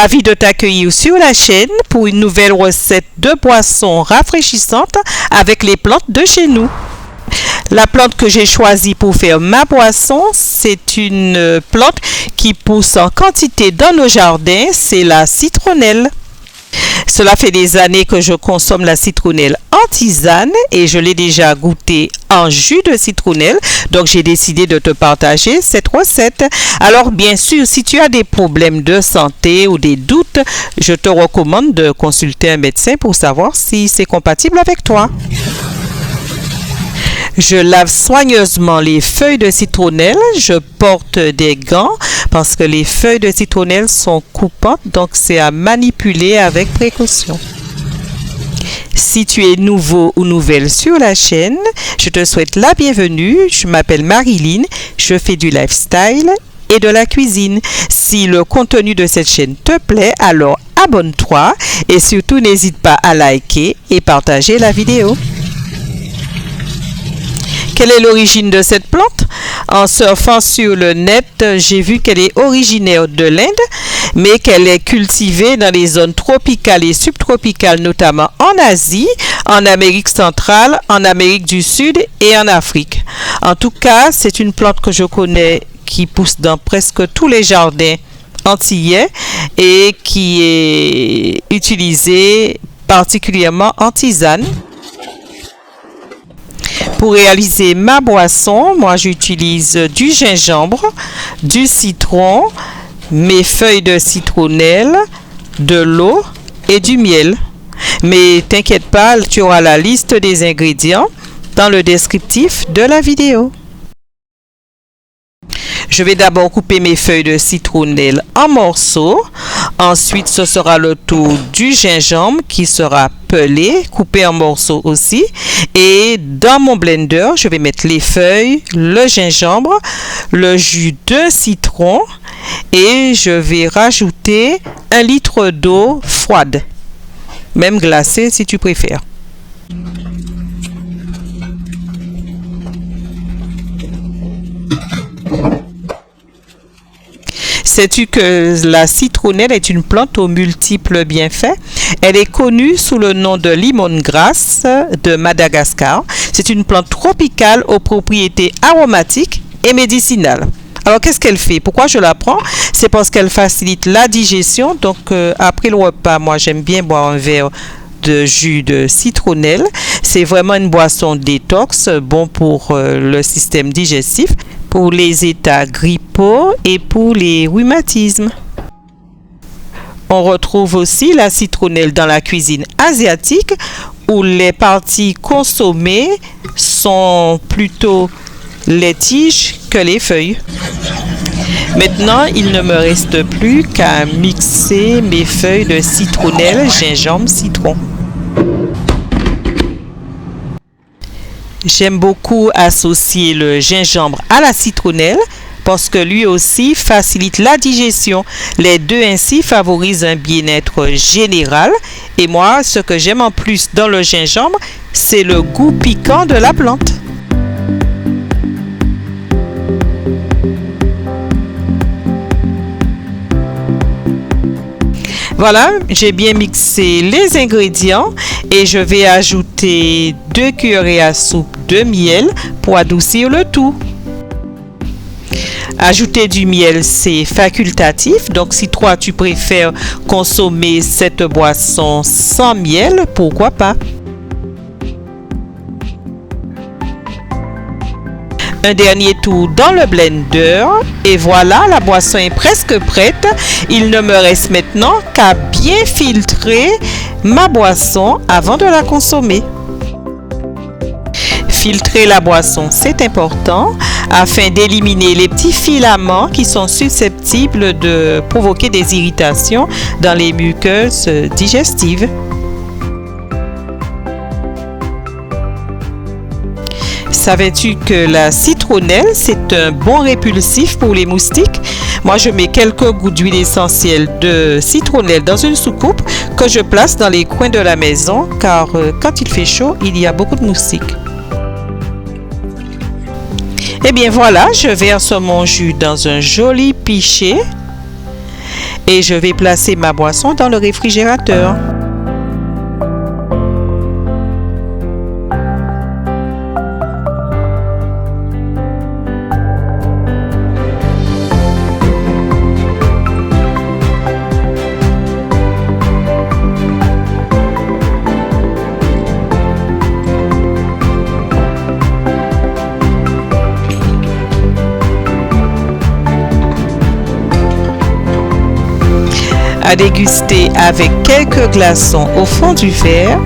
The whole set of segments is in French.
Ravi de t'accueillir sur la chaîne pour une nouvelle recette de boisson rafraîchissante avec les plantes de chez nous. La plante que j'ai choisie pour faire ma boisson, c'est une plante qui pousse en quantité dans nos jardins, c'est la citronnelle. Cela fait des années que je consomme la citronnelle en tisane et je l'ai déjà goûtée en jus de citronnelle. Donc j'ai décidé de te partager cette recette. Alors bien sûr, si tu as des problèmes de santé ou des doutes, je te recommande de consulter un médecin pour savoir si c'est compatible avec toi. Je lave soigneusement les feuilles de citronnelle. Je porte des gants parce que les feuilles de citronnelle sont coupantes, donc c'est à manipuler avec précaution. Si tu es nouveau ou nouvelle sur la chaîne, je te souhaite la bienvenue. Je m'appelle Marilyn, je fais du lifestyle et de la cuisine. Si le contenu de cette chaîne te plaît, alors abonne-toi et surtout n'hésite pas à liker et partager la vidéo. Quelle est l'origine de cette plante? En surfant sur le net, j'ai vu qu'elle est originaire de l'Inde, mais qu'elle est cultivée dans les zones tropicales et subtropicales, notamment en Asie, en Amérique centrale, en Amérique du Sud et en Afrique. En tout cas, c'est une plante que je connais qui pousse dans presque tous les jardins antillais et qui est utilisée particulièrement en tisane. Pour réaliser ma boisson, moi j'utilise du gingembre, du citron, mes feuilles de citronnelle, de l'eau et du miel. Mais t'inquiète pas, tu auras la liste des ingrédients dans le descriptif de la vidéo. Je vais d'abord couper mes feuilles de citronnelle en morceaux. Ensuite, ce sera le tour du gingembre qui sera pelé, coupé en morceaux aussi. Et dans mon blender, je vais mettre les feuilles, le gingembre, le jus de citron et je vais rajouter 1 litre d'eau froide, même glacée si tu préfères. Sais-tu que la citronnelle est une plante aux multiples bienfaits? Elle est connue sous le nom de lemongrass de Madagascar. C'est une plante tropicale aux propriétés aromatiques et médicinales. Alors, qu'est-ce qu'elle fait? Pourquoi je la prends? C'est parce qu'elle facilite la digestion. Donc, après le repas, moi, j'aime bien boire un verre de jus de citronnelle. C'est vraiment une boisson détox, bon pour le système digestif, pour les états grippaux et pour les rhumatismes. On retrouve aussi la citronnelle dans la cuisine asiatique où les parties consommées sont plutôt les tiges que les feuilles. Maintenant, il ne me reste plus qu'à mixer mes feuilles de citronnelle, gingembre, citron. J'aime beaucoup associer le gingembre à la citronnelle parce que lui aussi facilite la digestion. Les deux ainsi favorisent un bien-être général. Et moi, ce que j'aime en plus dans le gingembre, c'est le goût piquant de la plante. Voilà, j'ai bien mixé les ingrédients et je vais ajouter 2 cuillerées à soupe de miel pour adoucir le tout. Ajouter du miel, c'est facultatif, donc si toi tu préfères consommer cette boisson sans miel, pourquoi pas? Un dernier tour dans le blender et voilà, la boisson est presque prête. Il ne me reste maintenant qu'à bien filtrer ma boisson avant de la consommer. Filtrer la boisson, c'est important afin d'éliminer les petits filaments qui sont susceptibles de provoquer des irritations dans les muqueuses digestives. Savais-tu que la citronnelle, c'est un bon répulsif pour les moustiques? Moi, je mets quelques gouttes d'huile essentielle de citronnelle dans une soucoupe que je place dans les coins de la maison car quand il fait chaud, il y a beaucoup de moustiques. Eh bien voilà, je verse mon jus dans un joli pichet et je vais placer ma boisson dans le réfrigérateur. À déguster avec quelques glaçons au fond du verre.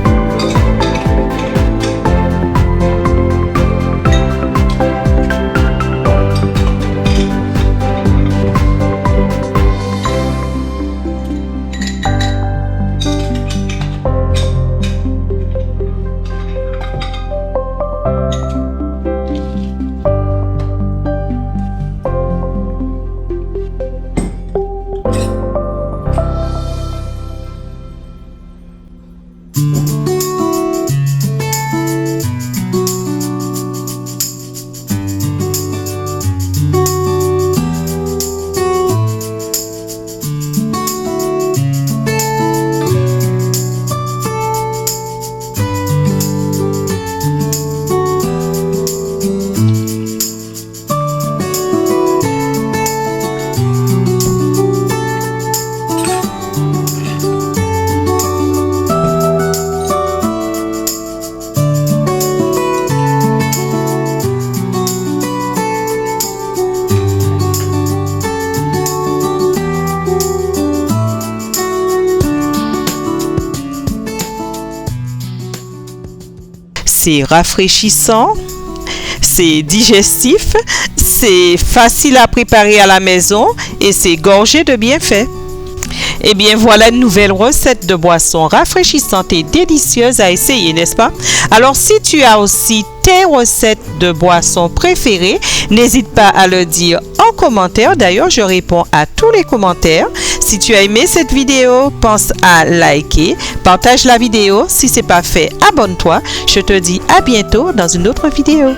C'est rafraîchissant, c'est digestif, c'est facile à préparer à la maison et c'est gorgé de bienfaits. Eh bien, voilà une nouvelle recette de boisson rafraîchissante et délicieuse à essayer, n'est-ce pas? Alors, si tu as aussi tes recettes de boissons préférées, n'hésite pas à le dire en commentaire. D'ailleurs, je réponds à tous les commentaires. Si tu as aimé cette vidéo, pense à liker, partage la vidéo. Si ce n'est pas fait, abonne-toi. Je te dis à bientôt dans une autre vidéo.